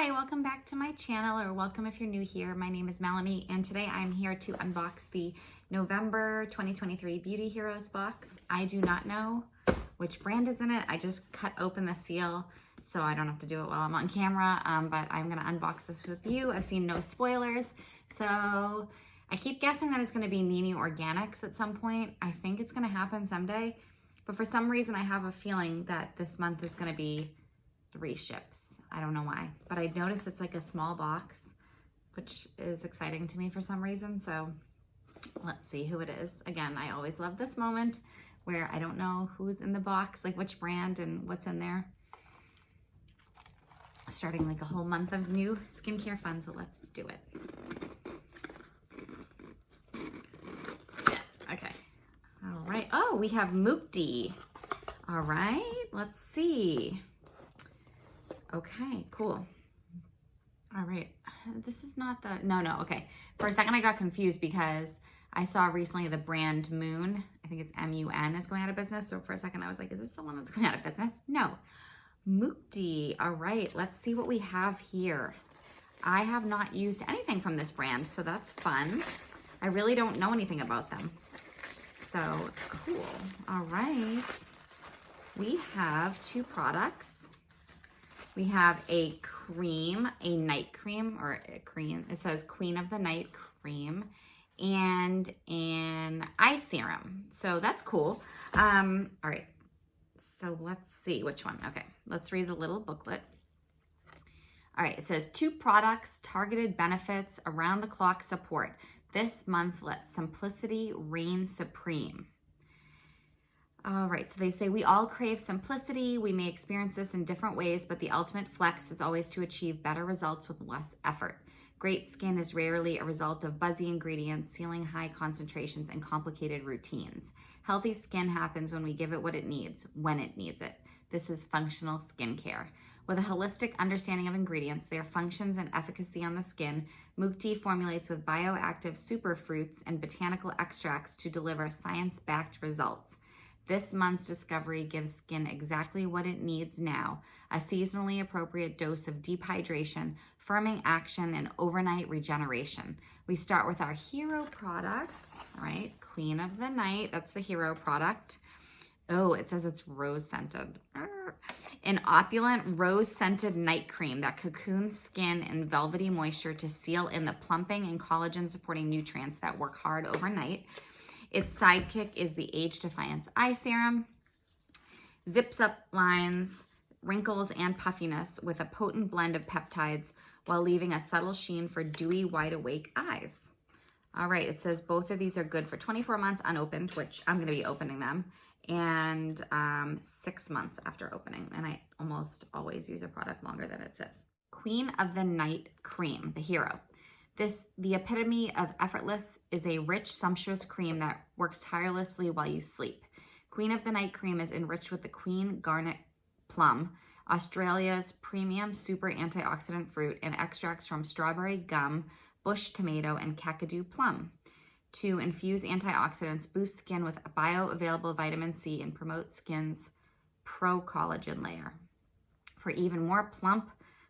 Hi, welcome back to my channel, or welcome if you're new here. My name is Melanie, and today I'm here to unbox the November 2023 Beauty Heroes box. I do not know which brand is in it. I just cut open the seal so I don't have to do it while I'm on camera, but I'm gonna unbox this with you. I've seen no spoilers, so I keep guessing that it's gonna be Nini Organics at some point. I think it's gonna happen someday, but for some reason I have a feeling that this month is gonna be 3 ships. I don't know why, but I noticed it's like a small box, which is exciting to me for some reason. So let's see who it is. Again, I always love this moment where I don't know who's in the box, like which brand and what's in there. Starting like a whole month of new skincare fun, so let's do it. Yeah, okay. All right. Oh, we have Mukti. All right, let's see. Okay, cool. All right, this is not the, no, okay. For a second I got confused because I saw recently the brand Moon, I think it's M-U-N, is going out of business. So for a second I was like, is this the one that's going out of business? No, Mukti. All right, let's see what we have here. I have not used anything from this brand, so that's fun. I really don't know anything about them. So cool. All right, we have 2 products. We have a cream, a night cream, or a cream. It says Queen of the Night cream, and an eye serum. So that's cool. All right. So let's see which one. Okay, let's read the little booklet. All right, it says 2 products, targeted benefits, around the clock support. This month, let simplicity reign supreme. All right, so they say we all crave simplicity. We may experience this in different ways, but the ultimate flex is always to achieve better results with less effort. Great skin is rarely a result of buzzy ingredients, ceiling high concentrations, and complicated routines. Healthy skin happens when we give it what it needs, when it needs it. This is functional skincare. With a holistic understanding of ingredients, their functions and efficacy on the skin, Mukti formulates with bioactive superfruits and botanical extracts to deliver science-backed results. This month's discovery gives skin exactly what it needs now, a seasonally appropriate dose of deep hydration, firming action, and overnight regeneration. We start with our hero product, all right? Queen of the Night, that's the hero product. Oh, it says it's rose-scented. An opulent rose-scented night cream that cocoons skin in velvety moisture to seal in the plumping and collagen-supporting nutrients that work hard overnight. Its sidekick is the Age Defiance Eye Serum. Zips up lines, wrinkles, and puffiness with a potent blend of peptides while leaving a subtle sheen for dewy, wide-awake eyes. All right, it says both of these are good for 24 months unopened, which I'm going to be opening them, and 6 months after opening. And I almost always use a product longer than it says. Queen of the Night Cream, the hero. The epitome of effortless is a rich, sumptuous cream that works tirelessly while you sleep. Queen of the Night cream is enriched with the Queen Garnet Plum, Australia's premium super antioxidant fruit, and extracts from strawberry gum, bush tomato, and kakadu plum to infuse antioxidants, boost skin with bioavailable vitamin C, and promote skin's pro-collagen layer. For even more plump,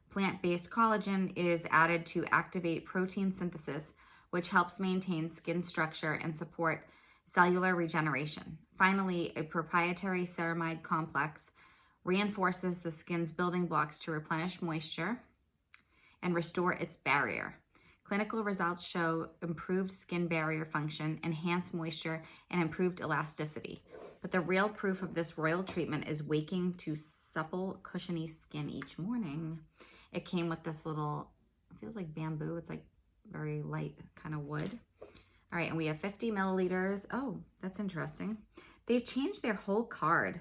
plant-based collagen is added to activate protein synthesis, which helps maintain skin structure and support cellular regeneration. Finally, a proprietary ceramide complex reinforces the skin's building blocks to replenish moisture and restore its barrier. Clinical results show improved skin barrier function, enhanced moisture, and improved elasticity. But the real proof of this royal treatment is waking to supple, cushiony skin each morning. It came with this little, it feels like bamboo. It's like very light kind of wood. All right, and we have 50 milliliters. Oh, that's interesting. They've changed their whole card.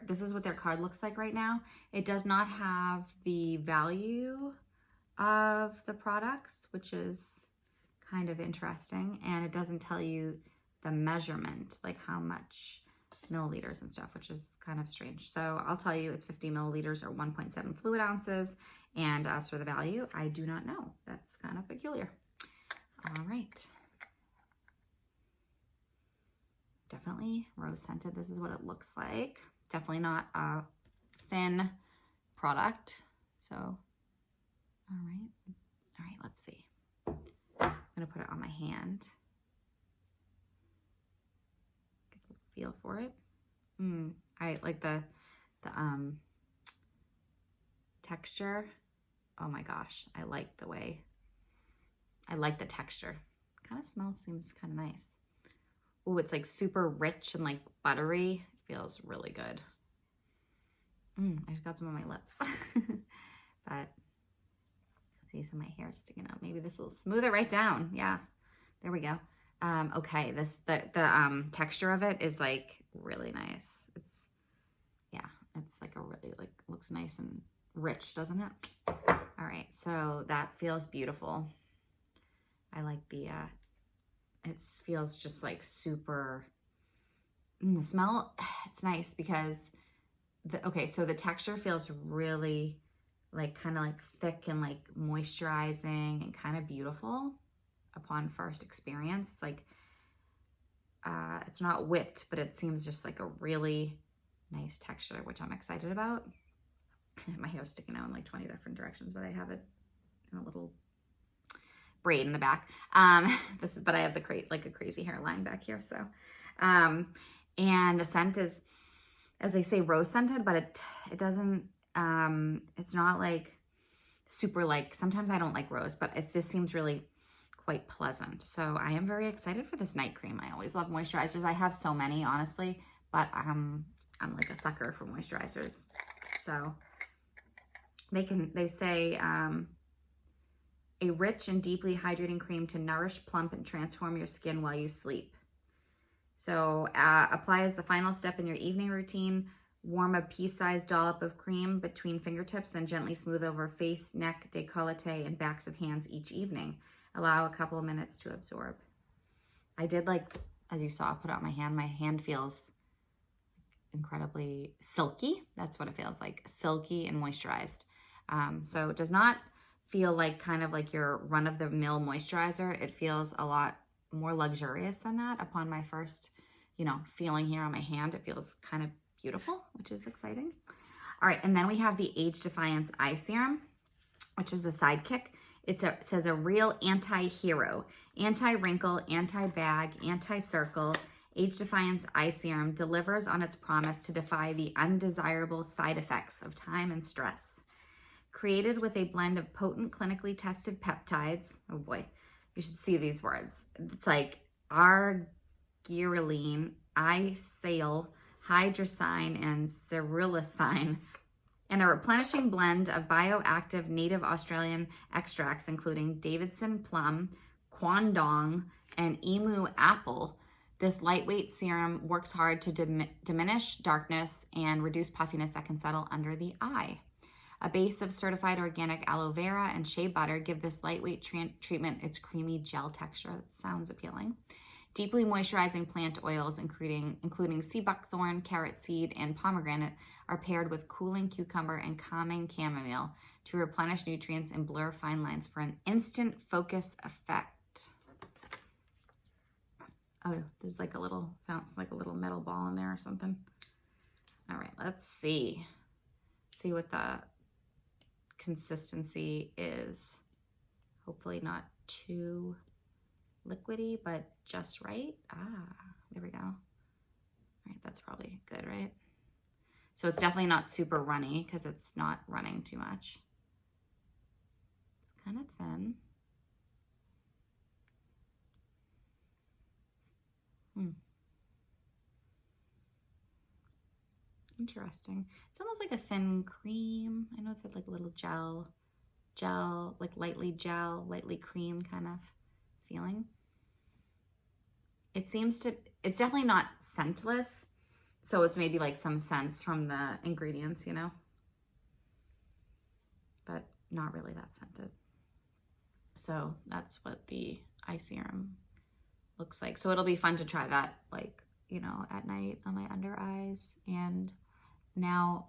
This is what their card looks like right now. It does not have the value of the products, which is kind of interesting. And it doesn't tell you the measurement, like how much milliliters and stuff, which is kind of strange. So I'll tell you it's 50 milliliters or 1.7 fluid ounces. And as for the value, I do not know. That's kind of peculiar. All right. Definitely rose scented. This is what it looks like. Definitely not a thin product. So, all right, let's see. I'm gonna put it on my hand. Get a feel for it. I like the texture. Oh my gosh, I like the way, I like the texture. Kind of seems kind of nice. Oh, it's like super rich and like buttery. Feels really good. I just got some on my lips. But see, some of my hair is sticking out. Maybe this will smooth it right down. Yeah, there we go. Okay, the texture of it is like really nice. It's like a really like looks nice and rich, doesn't it? All right, so that feels beautiful. I like the it feels just like super. The smell, it's nice because so the texture feels really like kind of like thick and like moisturizing and kind of beautiful upon first experience. It's like it's not whipped, but it seems just like a really nice texture, which I'm excited about. My hair's sticking out in like 20 different directions, but I have it in a little braid in the back. But I have like a crazy hairline back here. So, and the scent is, as they say, rose scented, but it doesn't, it's not like super like, sometimes I don't like rose, but this seems really quite pleasant. So I am very excited for this night cream. I always love moisturizers. I have so many, honestly, but I'm like a sucker for moisturizers. So they say, a rich and deeply hydrating cream to nourish, plump, and transform your skin while you sleep. So apply as the final step in your evening routine. Warm a pea-sized dollop of cream between fingertips, then gently smooth over face, neck, décolleté, and backs of hands each evening. Allow a couple of minutes to absorb. I did, like, as you saw, put out my hand. My hand feels incredibly silky. That's what it feels like, silky and moisturized. So it does not feel like kind of like your run-of-the-mill moisturizer. It feels a lot more luxurious than that. Upon my first, feeling here on my hand, it feels kind of beautiful, which is exciting. All right, and then we have the Age Defiance Eye Serum, which is the sidekick. It says a real anti-hero, anti-wrinkle, anti-bag, anti-circle. Age Defiance Eye Serum delivers on its promise to defy the undesirable side effects of time and stress. Created with a blend of potent, clinically tested peptides. Oh boy, you should see these words. It's like arginine, iocyle, hydrosine, and cerulenicine, and a replenishing blend of bioactive native Australian extracts, including Davidson plum, Kwandong, and emu apple. This lightweight serum works hard to diminish darkness and reduce puffiness that can settle under the eye. A base of certified organic aloe vera and shea butter give this lightweight treatment its creamy gel texture. That sounds appealing. Deeply moisturizing plant oils, including sea buckthorn, carrot seed, and pomegranate, are paired with cooling cucumber and calming chamomile to replenish nutrients and blur fine lines for an instant focus effect. Oh, there's like sounds like a little metal ball in there or something. All right, let's see. See what the consistency is. Hopefully not too liquidy, but just right. There we go. All right, that's probably good, right? So it's definitely not super runny because it's not running too much. It's kind of thin. Interesting. It's almost like a thin cream. I know it's like a little gel, like lightly cream kind of feeling. It's definitely not scentless. So it's maybe like some scents from the ingredients, but not really that scented. So that's what the eye serum looks like. So it'll be fun to try that, like, at night on my under eyes. And now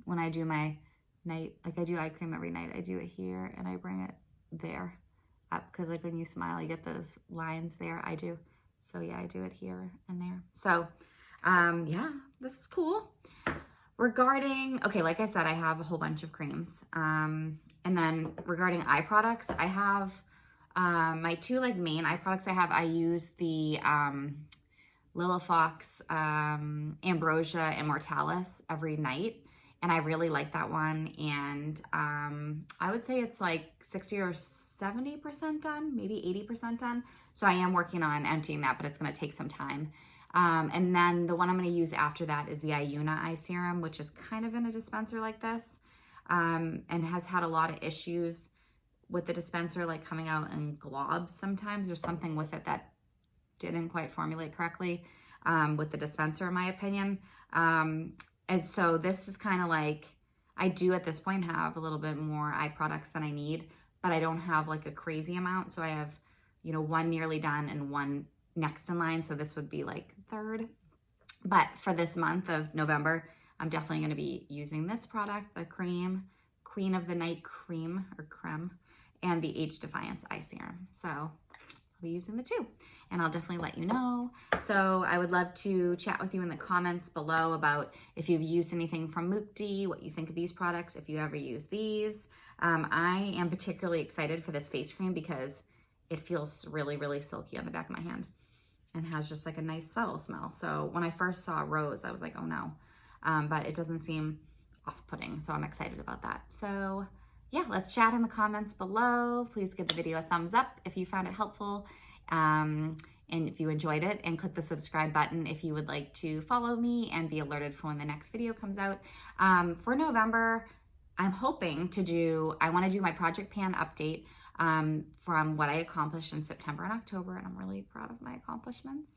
when I do my night, like I do eye cream every night, I do it here and I bring it there up because like when you smile, you get those lines there. I do. So yeah, I do it here and there. So yeah, this is cool. Regarding, okay, like I said, I have a whole bunch of creams. And then regarding eye products, I have my two like main eye products I use the Lilafox Ambrosia Immortalis every night. And I really like that one. And I would say it's like 60 or 70% done, maybe 80% done. So I am working on emptying that, but it's going to take some time. And then the one I'm going to use after that is the Iuna Eye Serum, which is kind of in a dispenser like this, and has had a lot of issues with the dispenser, like coming out in globs sometimes. There's something with it that didn't quite formulate correctly with the dispenser, in my opinion. And so this is kind of like, I do at this point have a little bit more eye products than I need, but I don't have like a crazy amount. So I have, you know, one nearly done and one next in line. So this would be like third. But for this month of November, I'm definitely going to be using this product, the cream, Queen of the Night cream or creme, and the Age Defiance Eye Serum. So I'll be using the two, and I'll definitely let you know. So I would love to chat with you in the comments below about if you've used anything from Mukti, what you think of these products, if you ever use these. I am particularly excited for this face cream because it feels really, really silky on the back of my hand and has just like a nice subtle smell. So when I first saw rose, I was like, oh no, but it doesn't seem off-putting. So I'm excited about that. So yeah, let's chat in the comments below. Please give the video a thumbs up if you found it helpful. And if you enjoyed it, and click the subscribe button if you would like to follow me and be alerted for when the next video comes out. For November, I'm hoping to do, I want to do my project pan update from what I accomplished in September and October, and I'm really proud of my accomplishments.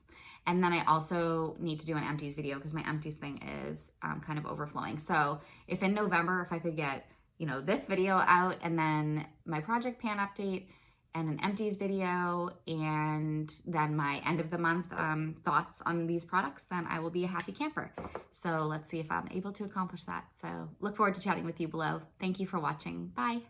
And then I also need to do an empties video because my empties thing is kind of overflowing. So if in November, if I could get, you know, this video out and then my project pan update and an empties video and then my end of the month thoughts on these products, then I will be a happy camper. So let's see if I'm able to accomplish that. So look forward to chatting with you below. Thank you for watching. Bye.